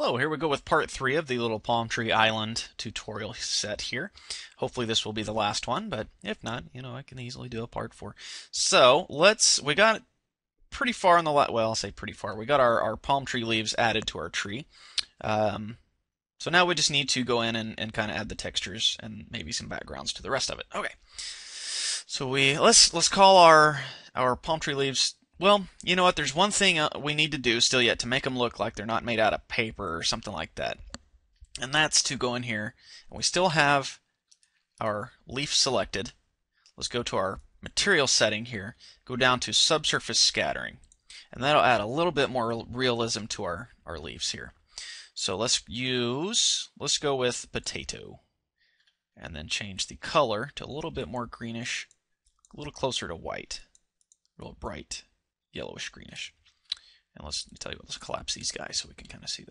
Hello, here we go with part 3 of the Little Palm Tree Island tutorial set here. Hopefully this will be the last one, but if not, I can easily do a part 4. So, we got pretty far in the, well, I'll say pretty far. We got our palm tree leaves added to our tree. So now we just need to go in and kind of add the textures and maybe some backgrounds to the rest of it. Okay. So let's call our palm tree leaves. Well, you know what? There's one thing we need to do still yet to make them look like they're not made out of paper or something like that. And that's to go in here, and we still have our leaf selected. Let's go to our material setting here, go down to subsurface scattering. And that'll add a little bit more realism to our leaves here. So let's go with potato. And then change the color to a little bit more greenish, a little closer to white, real bright yellowish greenish. And let's collapse these guys so we can kind of see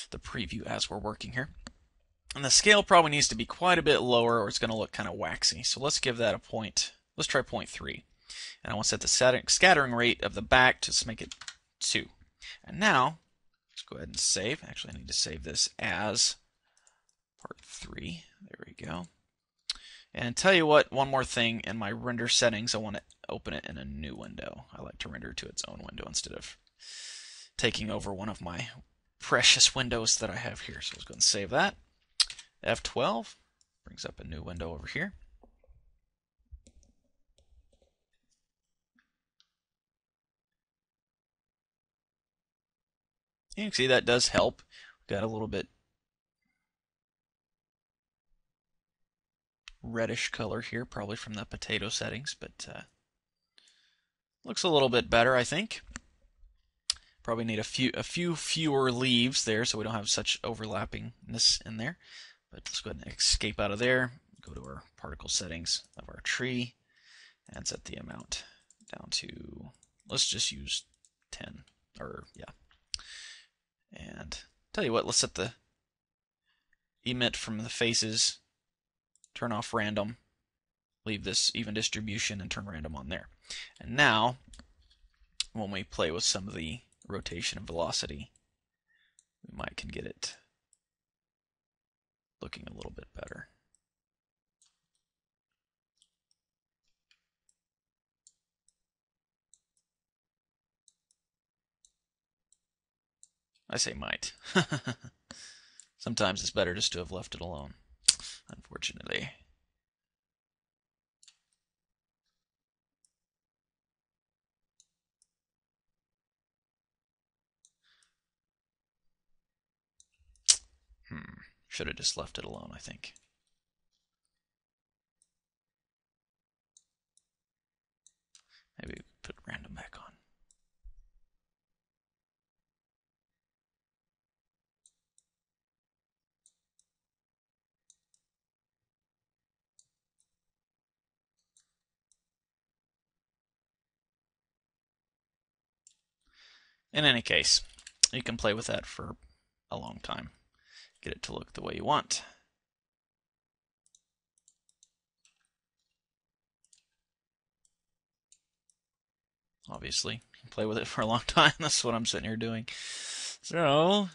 the preview as we're working here. And the scale probably needs to be quite a bit lower or it's going to look kind of waxy. So let's give that a point. Let's try 0.3. And I want to set the scattering rate of the back to make it 2. And now, let's go ahead and save. Actually, I need to save this as part 3. There we go. And tell you what, one more thing, in my render settings, I want to open it in a new window. I like to render to its own window instead of taking over one of my precious windows that I have here. So let's go and save that. F12 brings up a new window over here. You can see that does help. We've got a little bit reddish color here, probably from the potato settings, but looks a little bit better, I think. Probably need a few fewer leaves there, so we don't have such overlappingness in there. But let's go ahead and escape out of there. Go to our particle settings of our tree, and set the amount down to, let's just use 10, or yeah. And tell you what, let's set the emit from the faces. Turn off random, leave this even distribution, and turn random on there. And now, when we play with some of the rotation and velocity, we can get it looking a little bit better. I say might. Sometimes it's better just to have left it alone, unfortunately. Should have just left it alone, I think. Maybe put random back on. In any case, you can play with that for a long time. Get it to look the way you want. Obviously, you can play with it for a long time. That's what I'm sitting here doing. So,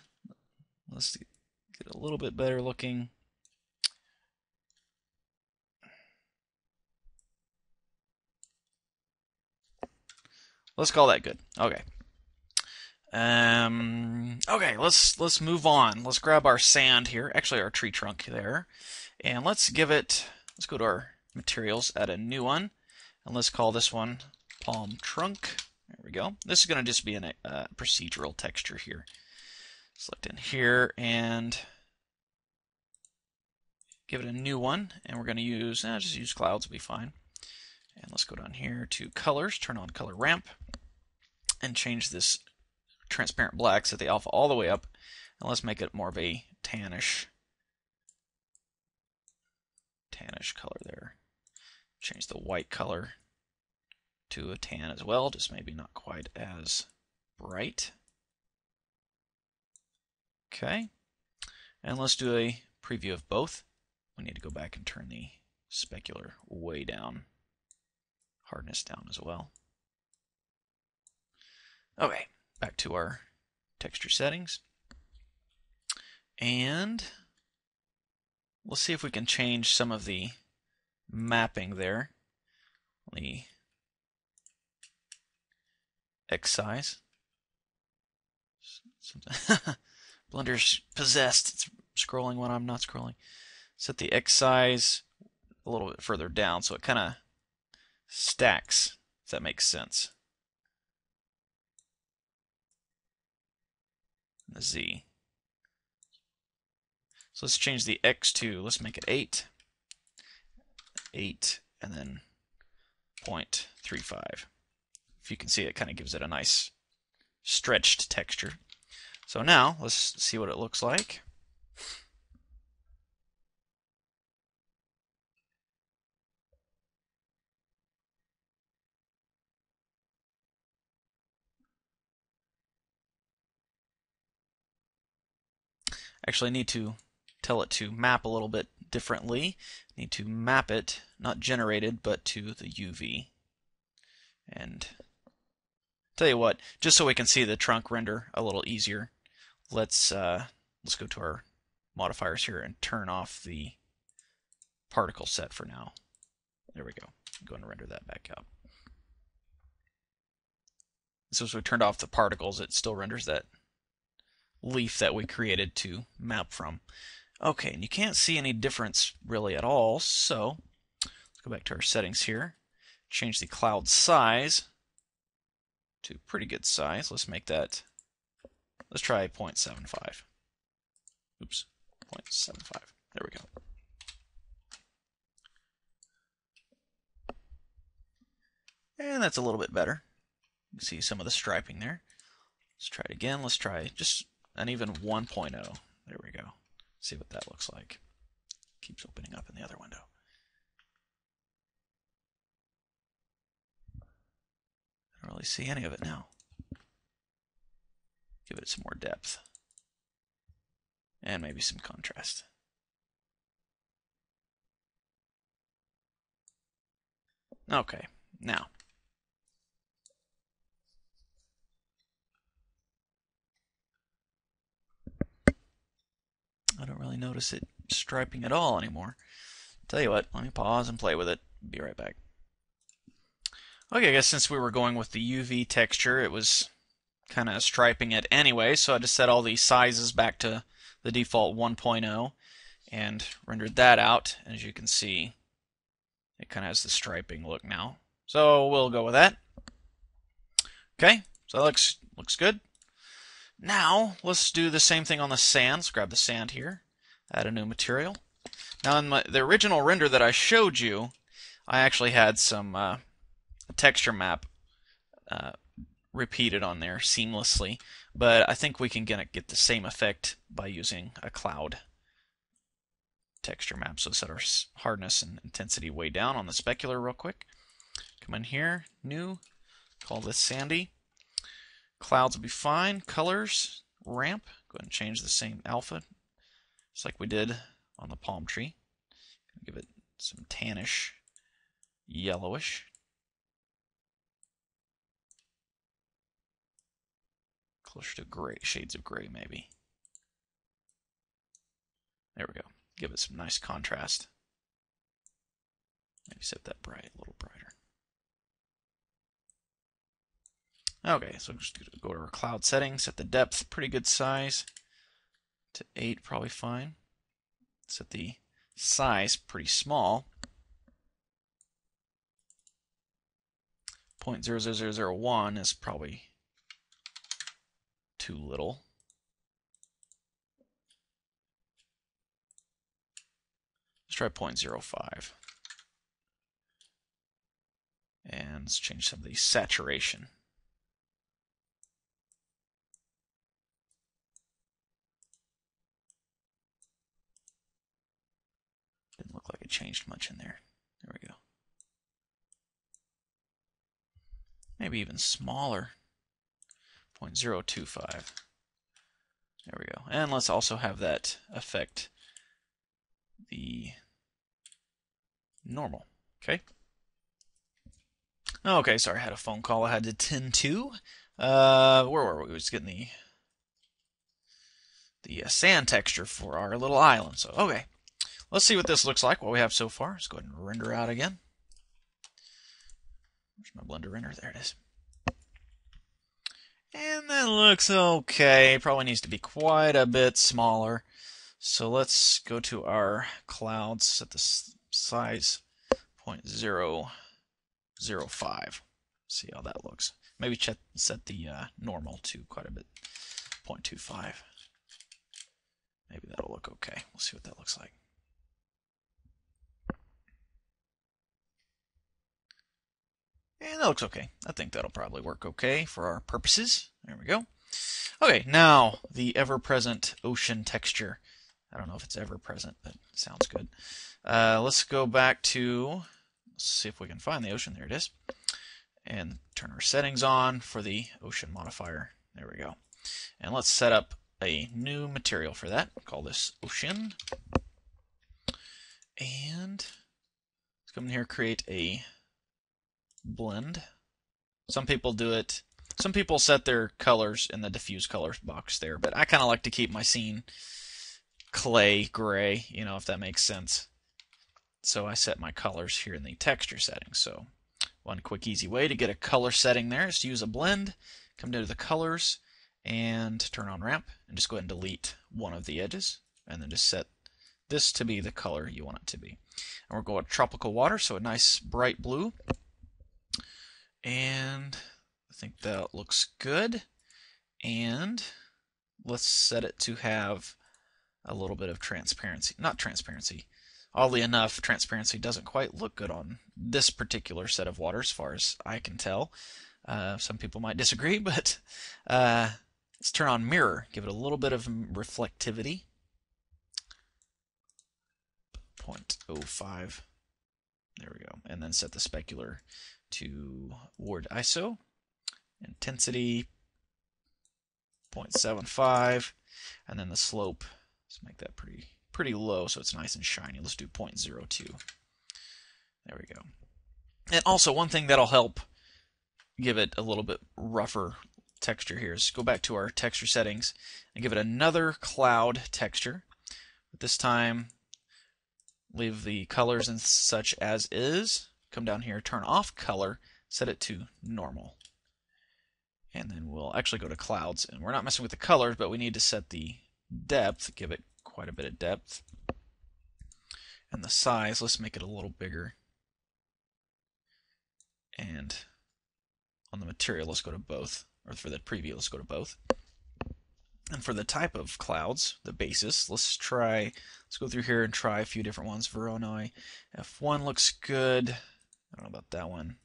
let's get a little bit better looking. Let's call that good. Okay. Okay, let's move on. Let's grab our sand here, actually our tree trunk there, and let's go to our materials, add a new one, and let's call this one palm trunk. There we go. This is going to just be a procedural texture here. Select in here and give it a new one, and we're going to just use clouds will be fine. And let's go down here to colors, turn on color ramp, and change this transparent black, set the alpha all the way up, and let's make it more of a tannish color there. Change the white color to a tan as well, just maybe not quite as bright. Okay, and let's do a preview of both. We need to go back and turn the specular way down, hardness down as well. Okay, back to our texture settings. And let's see if we can change some of the mapping there. The X size. Blender's possessed. It's scrolling when I'm not scrolling. Set the X size a little bit further down so it kind of stacks, if that makes sense. The Z. So let's change the X to, let's make it 8. 8 and then 0.35. If you can see, it kind of gives it a nice stretched texture. So now let's see what it looks like. Actually, I need to tell it to map a little bit differently. I need to map it, not generated, but to the UV. And tell you what, just so we can see the trunk render a little easier, let's go to our modifiers here and turn off the particle set for now. There we go. I'm going to render that back out. So as we turned off the particles, it still renders that leaf that we created to map from. Okay, and you can't see any difference really at all, so let's go back to our settings here. Change the cloud size to pretty good size. Let's make that, let's try 0.75. Oops, 0.75. There we go. And that's a little bit better. You can see some of the striping there. Let's try it again. Let's try just an even 1.0. There we go. See what that looks like. Keeps opening up in the other window. I don't really see any of it now. Give it some more depth. And maybe some contrast. Okay, now. I don't really notice it striping at all anymore. Tell you what, let me pause and play with it. Be right back. Okay, I guess since we were going with the UV texture, it was kind of striping it anyway, so I just set all the sizes back to the default 1.0 and rendered that out. And as you can see, it kind of has the striping look now. So we'll go with that. Okay, so that looks good. Now, let's do the same thing on the sand. Let's grab the sand here, add a new material. Now, in the original render that I showed you, I actually had some texture map repeated on there seamlessly, but I think we can get the same effect by using a cloud texture map. So set our hardness and intensity way down on the specular real quick. Come in here, new, call this sandy. Clouds will be fine. Colors, ramp. Go ahead and change the same alpha, just like we did on the palm tree. Give it some tannish, yellowish. Closer to gray, shades of gray maybe. There we go. Give it some nice contrast. Maybe set that bright, a little brighter. Okay, so just go to our cloud settings, set the depth, pretty good size, to 8, probably fine. Set the size, pretty small, 0.00001 is probably too little. Let's try 0.05. And let's change some of the saturation. Didn't look like it changed much in there. There we go. Maybe even smaller. 0.025. There we go. And let's also have that affect the normal. Okay. Okay, sorry, I had a phone call I had to tend to. Where were we? We was getting sand texture for our little island. So, okay, let's see what this looks like, what we have so far. Let's go ahead and render out again. Where's my Blender render? There it is. And that looks okay. Probably needs to be quite a bit smaller. So let's go to our clouds, set the size 0.005. See how that looks. Maybe set the normal to quite a bit, 0.25. Maybe that'll look okay. We'll see what that looks like. And that looks okay. I think that'll probably work okay for our purposes. There we go. Okay, now the ever-present ocean texture. I don't know if it's ever-present, but it sounds good. Let's go back to, let's see if we can find the ocean. There it is. And turn our settings on for the ocean modifier. There we go. And let's set up a new material for that. Call this ocean. And let's come in here, create a blend. Some people do it. Some people set their colors in the diffuse colors box there, but I kind of like to keep my scene clay gray, you know, if that makes sense. So I set my colors here in the texture settings. So one quick easy way to get a color setting there is to use a blend, come down to the colors, and turn on ramp, and just go ahead and delete one of the edges, and then just set this to be the color you want it to be. And we're going to tropical water, so a nice bright blue. And I think that looks good. And let's set it to have a little bit of transparency. Not transparency. Oddly enough, transparency doesn't quite look good on this particular set of water as far as I can tell. Some people might disagree, but let's turn on mirror. Give it a little bit of reflectivity. 0.05. There we go. And then set the specular to ward ISO. Intensity 0.75. And then the slope, let's make that pretty low so it's nice and shiny. Let's do 0.02. There we go. And also one thing that'll help give it a little bit rougher texture here is go back to our texture settings and give it another cloud texture. But this time leave the colors and such as is. Come down here, turn off color, set it to normal. And then we'll actually go to clouds, and we're not messing with the colors, but we need to set the depth, give it quite a bit of depth. And the size, let's make it a little bigger. And on the material, let's go to both. Or for the preview, let's go to both. And for the type of clouds, the basis, let's go through here and try a few different ones. Voronoi F1 looks good. I don't know about that one.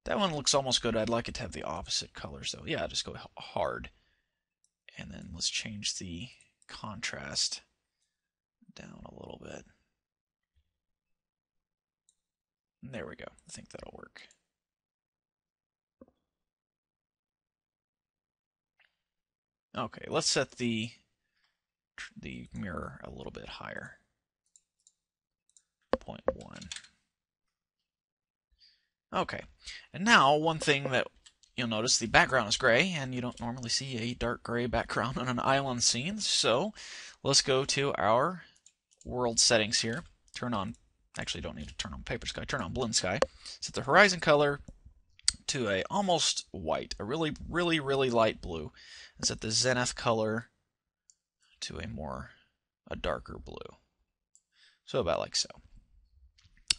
That one looks almost good. I'd like it to have the opposite colors though. Yeah, just go hard. And then let's change the contrast down a little bit. And there we go. I think that'll work. Okay, let's set the mirror a little bit higher. 0.1. Okay, and now one thing that you'll notice, the background is gray, and you don't normally see a dark gray background on an island scene. So let's go to our world settings here. Turn on, actually don't need to turn on paper sky, turn on blend sky. Set the horizon color to a almost white, a really light blue. And set the zenith color to a darker blue. So about like so.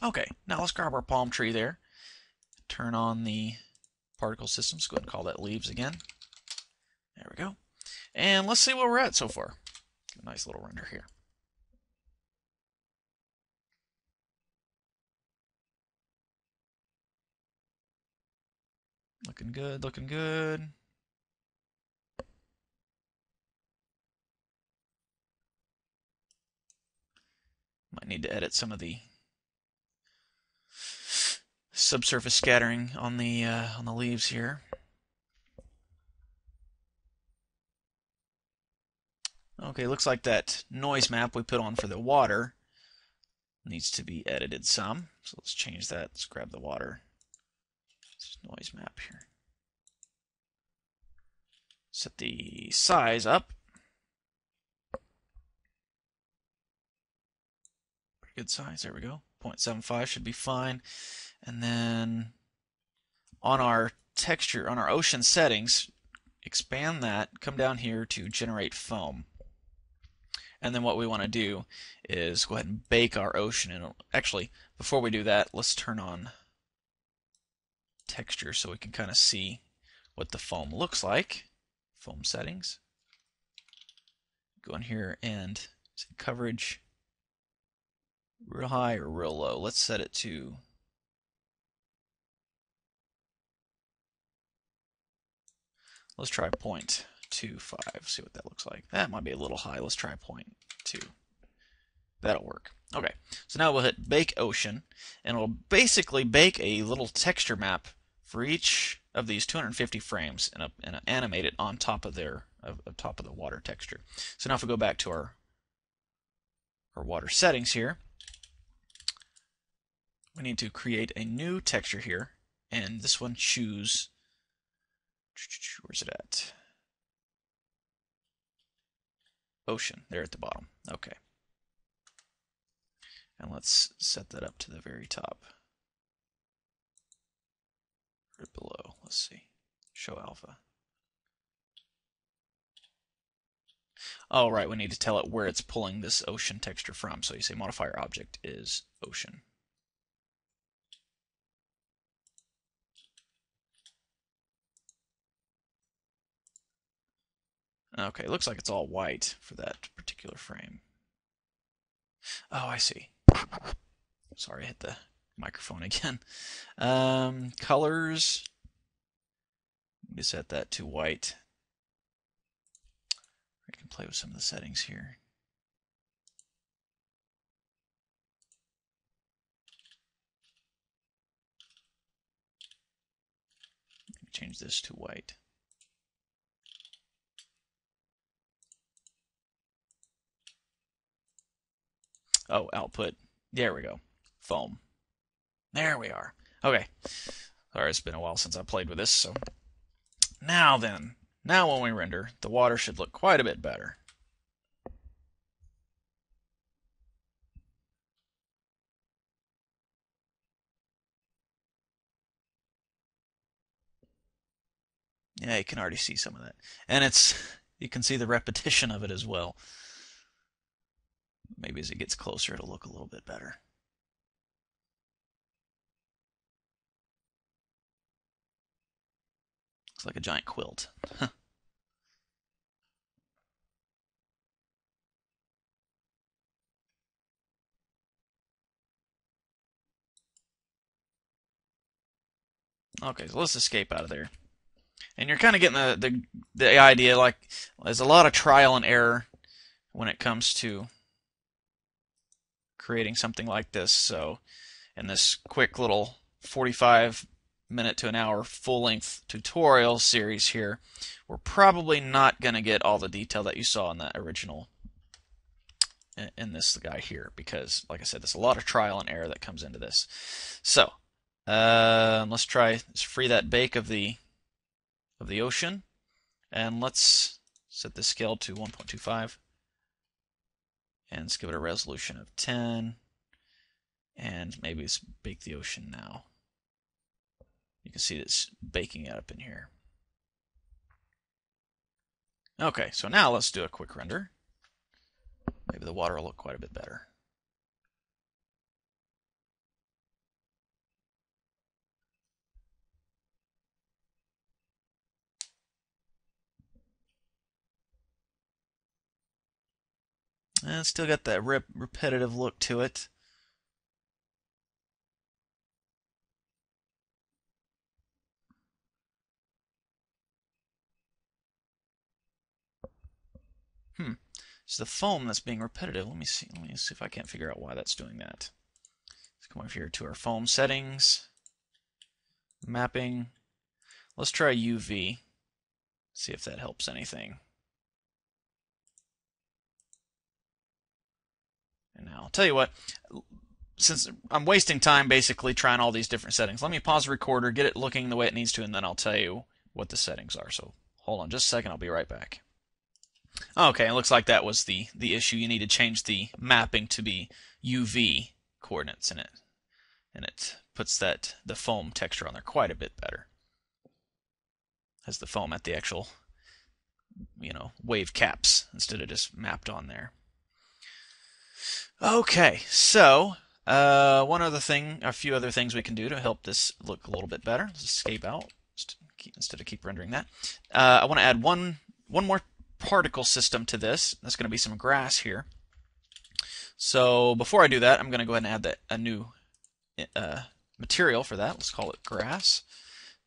Okay, now let's grab our palm tree there. Turn on the particle systems. Go ahead and call that leaves again. There we go. And let's see where we're at so far. A nice little render here. Looking good, looking good. Might need to edit some of the subsurface scattering on the leaves here. Okay, looks like that noise map we put on for the water needs to be edited some. So let's change that. Let's grab the water. This noise map here. set the size up. Pretty good size. There we go. 0.75 should be fine. And then on our texture, on our ocean settings, expand that, come down here to generate foam. And then what we want to do is go ahead and bake our ocean. And actually, before we do that, let's turn on texture so we can kind of see what the foam looks like. Foam settings. Go in here and set coverage real high or real low. Let's set it to let's try 0.25. See what that looks like. That might be a little high. Let's try 0.2. That'll work. Okay, so now we'll hit Bake Ocean, and it'll basically bake a little texture map for each of these 250 frames and animate it on top of the water texture. So now if we go back to our water settings here, we need to create a new texture here, and this one choose, where's it at? Ocean, there at the bottom. Okay. And let's set that up to the very top. Right below, let's see. Show alpha. Oh, right, we need to tell it where it's pulling this ocean texture from. So you say modifier object is ocean. Okay, looks like it's all white for that particular frame. Oh, I see. Sorry, I hit the microphone again. Colors. Let me set that to white. I can play with some of the settings here. Let me change this to white. Oh, output. There we go. Foam. There we are. Okay. Sorry, it's been a while since I played with this, so. Now then. Now when we render, the water should look quite a bit better. Yeah, you can already see some of that. And you can see the repetition of it as well. Maybe as it gets closer, it'll look a little bit better. Looks like a giant quilt. Okay, so let's escape out of there. And you're kind of getting the idea, like, there's a lot of trial and error when it comes to creating something like this. So in this quick little 45-minute to an hour full-length tutorial series here, we're probably not going to get all the detail that you saw in that original in this guy here, because like I said, there's a lot of trial and error that comes into this. So let's free that bake of the ocean, and let's set the scale to 1.25. And let's give it a resolution of 10. And maybe let's bake the ocean now. You can see it's baking it up in here. Okay, so now let's do a quick render. Maybe the water will look quite a bit better. And it's still got that repetitive look to it. It's the foam that's being repetitive. Let me see if I can't figure out why that's doing that. Let's come over here to our foam settings, mapping. Let's try UV. See if that helps anything. And now I'll tell you what, since I'm wasting time basically trying all these different settings, let me pause the recorder, get it looking the way it needs to, and then I'll tell you what the settings are. So hold on just a second, I'll be right back. Okay, it looks like that was the issue. You need to change the mapping to be UV coordinates in it. And it puts the foam texture on there quite a bit better. Has the foam at the actual, wave caps instead of just mapped on there. Okay, so a few other things we can do to help this look a little bit better. Let's escape out instead of keep rendering that. I want to add one more particle system to this. That's going to be some grass here. So before I do that, I'm going to go ahead and add a new material for that. Let's call it grass.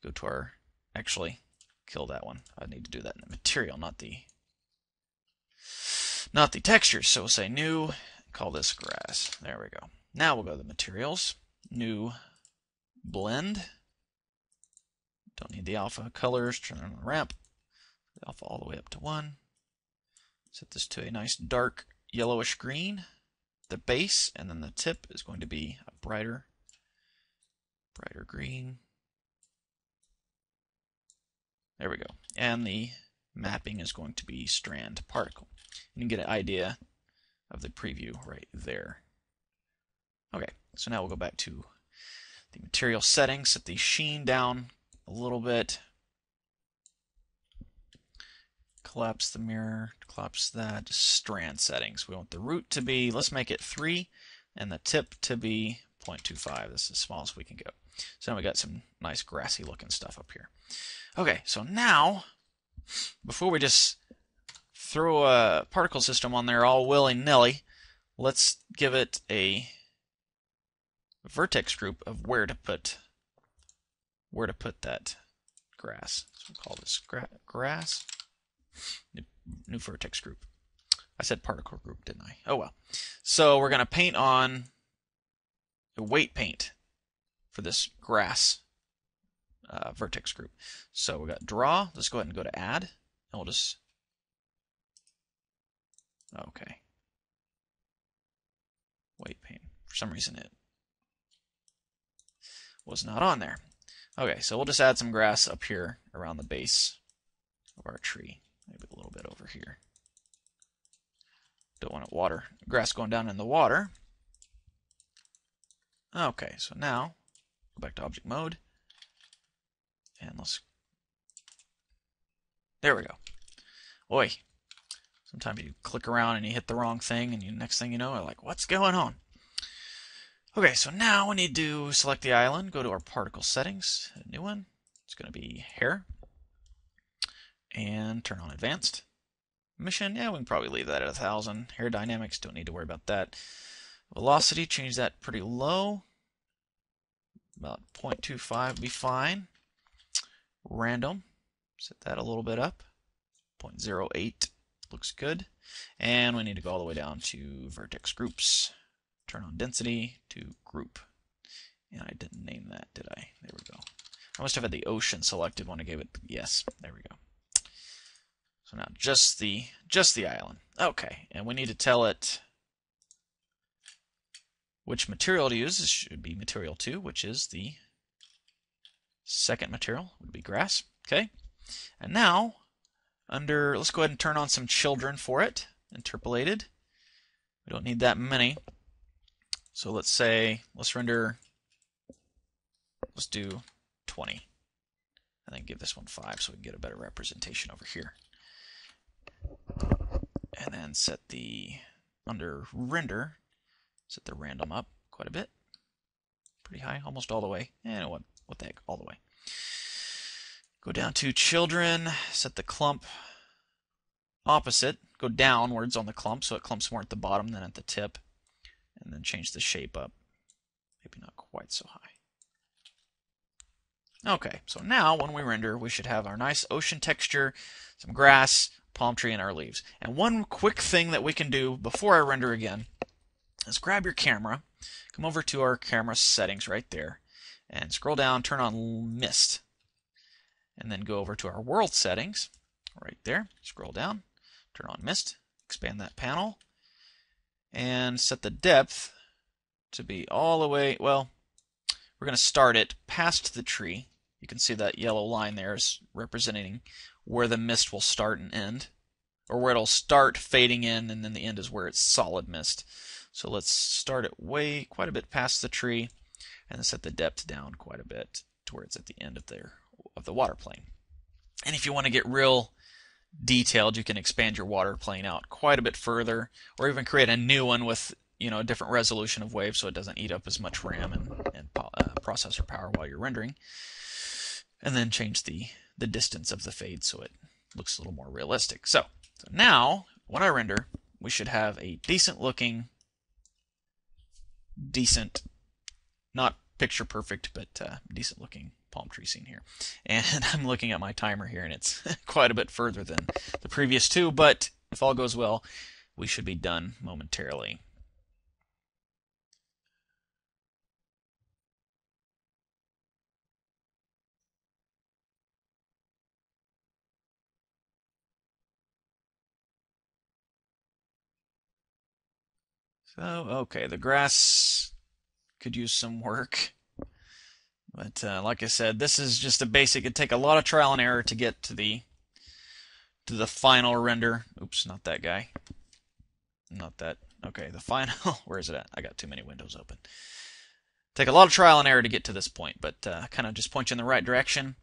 Go to our, actually, kill that one. I need to do that in the material, not the textures. So we'll say new, call this grass. There we go. Now we'll go to the materials. New blend. Don't need the alpha colors. Turn on the ramp. The alpha all the way up to 1. Set this to a nice dark yellowish green. The base, and then the tip is going to be a brighter green. There we go. And the mapping is going to be strand particle. You can get an idea of the preview right there. Okay, so now we'll go back to the material settings, set the sheen down a little bit. Collapse the mirror, collapse that, strand settings. We want the root to be, let's make it 3, and the tip to be 0.25. This is as small as we can go. So now we got some nice grassy looking stuff up here. Okay, so now, before we just throw a particle system on there all willy-nilly, let's give it a vertex group of where to put that grass. So we'll call this grass. New vertex group. I said particle group, didn't I? Oh well. So we're going to paint on a weight paint for this grass vertex group. So we got draw. Let's go ahead and go to add. And we'll just... Okay. Weight paint. For some reason it was not on there. Okay, so we'll just add some grass up here around the base of our tree. Maybe a little bit over here. Don't want grass going down in the water. Okay, so now go back to object mode. And there we go. Oi. Sometimes you click around and you hit the wrong thing, and next thing you know, you're like, what's going on? Okay, so now we need to select the island, go to our particle settings, a new one. It's going to be hair. And turn on advanced. Mission, yeah, we can probably leave that at 1,000. Hair dynamics, don't need to worry about that. Velocity, change that pretty low. About 0.25 would be fine. Random, set that a little bit up. 0.08 looks good. And we need to go all the way down to vertex groups. Turn on density to group. And I didn't name that, did I? There we go. I must have had the ocean selected when I gave it yes. There we go. So now just the island. Okay, and we need to tell it which material to use. This should be material 2, which is the second material, would be grass. Okay, and now let's go ahead and turn on some children for it, interpolated. We don't need that many. So let's do 20. And then give this one 5 so we can get a better representation over here. And then under render, set the random up quite a bit. Pretty high, almost all the way. And what the heck, all the way. Go down to children, set the clump opposite. Go downwards on the clump so it clumps more at the bottom than at the tip. And then change the shape up. Maybe not quite so high. Okay, so now when we render, we should have our nice ocean texture, some grass, palm tree, and our leaves. And one quick thing that we can do before I render again is grab your camera, come over to our camera settings right there, and scroll down, turn on mist. And then go over to our world settings, right there, scroll down, turn on mist, expand that panel, and set the depth to be all the way, well, we're going to start it past the tree. You can see that yellow line there is representing where the mist will start and end, or where it'll start fading in, and then the end is where it's solid mist. So let's start it quite a bit past the tree, and then set the depth down quite a bit to where it's at the end of the water plane. And if you want to get real detailed, you can expand your water plane out quite a bit further, or even create a new one with a different resolution of wave, so it doesn't eat up as much RAM and processor power while you're rendering. And then change the distance of the fade so it looks a little more realistic. So now, when I render, we should have a decent, not picture perfect, but decent looking palm tree scene here. And I'm looking at my timer here, and it's quite a bit further than the previous two, but if all goes well, we should be done momentarily. So, okay, the grass could use some work. But like I said, this is just a basic. It'd take a lot of trial and error to get to the final render. Oops, not that guy. Not that. Okay, the final. Where is it at? I got too many windows open. Take a lot of trial and error to get to this point, but kind of just point you in the right direction.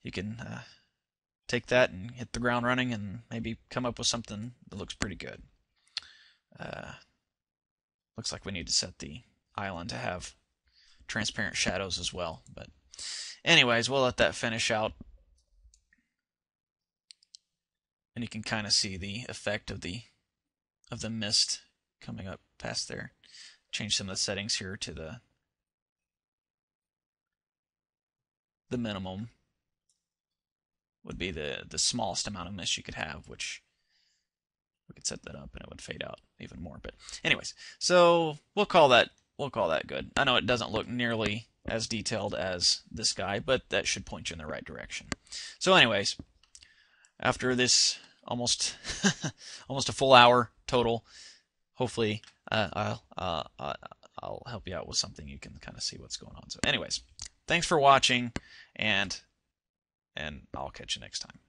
You can take that and hit the ground running, and maybe come up with something that looks pretty good. Looks like we need to set the island to have transparent shadows as well. But anyways, we'll let that finish out. And you can kind of see the effect of the mist coming up past there. Change some of the settings here to the minimum would be the smallest amount of mist you could have, which we could set that up and it would fade out even more. But anyways, so we'll call that good. I know it doesn't look nearly as detailed as this guy, but that should point you in the right direction. So anyways, after this almost a full hour total, hopefully I'll help you out with something you can kind of see what's going on. So anyways, thanks for watching, and I'll catch you next time.